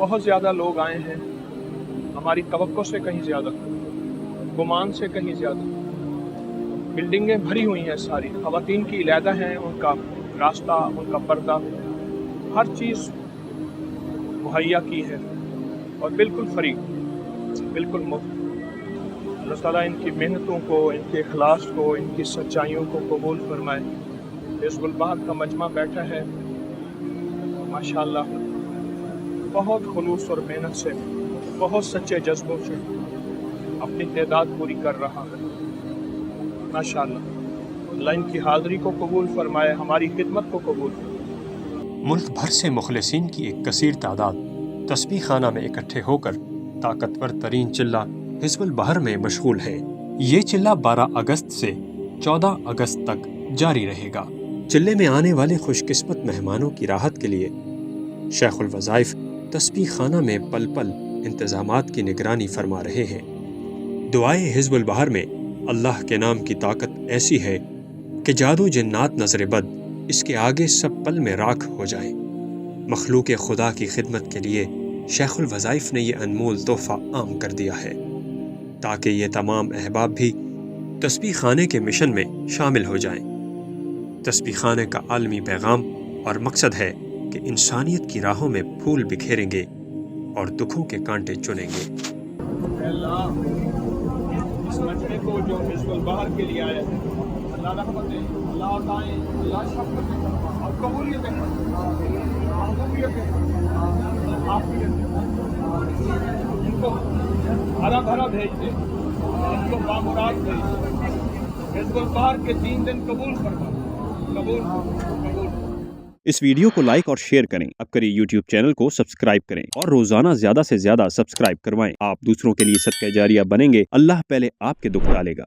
बहुत ज़्यादा लोग आए हैं, हमारी तवक्को से कहीं ज़्यादा, गुमान से कहीं ज़्यादा। बिल्डिंगें भरी हुई हैं सारी, ख़वातीन की इलादा हैं, उनका रास्ता, उनका पर्दा, हर चीज़ मुहैया की है और बिल्कुल फ्री, बिल्कुल मुफ्त। अल्लाह ताला इनकी मेहनतों को, इनके इखलास को, इनकी सच्चाइयों को कबूल फरमाए। हिज़्बुल बहर का मजमा बैठा है, माशाअल्लाह बहुत खुलूस और मेहनत से, बहुत सच्चे जज्बों से अपनी तादाद पूरी कर रहा है, माशाअल्लाह। अल्लाह इनकी हाज़री को कबूल फरमाए, हमारी खिदमत को कबूल फरमाए। मुल्क भर से मुखलिसीन की एक कसीर तादाद तस्बीह खाना में इकट्ठे होकर ताकतवर तरीन चिल्ला हिज़्बुल बहर में मशगूल है। ये चिल्ला 12 अगस्त से 14 अगस्त तक जारी रहेगा। चिल्ले में आने वाले खुशकिस्मत मेहमानों की राहत के लिए शेखुल वज़ाइफ तस्बीह खाना में पल पल इंतज़ामात की निगरानी फरमा रहे हैं। दुआए हिज़्बुल बहर में अल्लाह के नाम की ताकत ऐसी है कि जादू जिन्नात नज़र बद इसके आगे सब पल में राख हो जाएं। मखलूक खुदा की खिदमत के लिए शेखुल वज़ाइफ ने यह अनमोल तोहफ़ा आम कर दिया है ताकि ये तमाम अहबाब भी तस्बीह खाने के मिशन में शामिल हो जाएं। तस्बीह खाने का आलमी पैगाम और मकसद है कि इंसानियत की राहों में फूल बिखेरेंगे और दुखों के कांटे चुनेंगे। अल्लाह इस मजमे को जो हिज़्बुल बहर के लिए आया है, अल्लाह रहमत दे, अल्लाह अताएं, अल्लाह शफ़क़त दे और कबूलियत दे, महबूबियत दे, आफियत दे। इनको हरा भरा भेज दे, इनको बामुराद भेज दे। हिज़्बुल बहर के 3 दिन कबूल फरमा, कबूल कबूल। इस वीडियो को लाइक और शेयर करें। अब करिए YouTube चैनल को सब्सक्राइब करें और रोजाना ज्यादा से ज्यादा सब्सक्राइब करवाएं। आप दूसरों के लिए सदका जारिया बनेंगे। अल्लाह पहले आपके दुख टालेगा।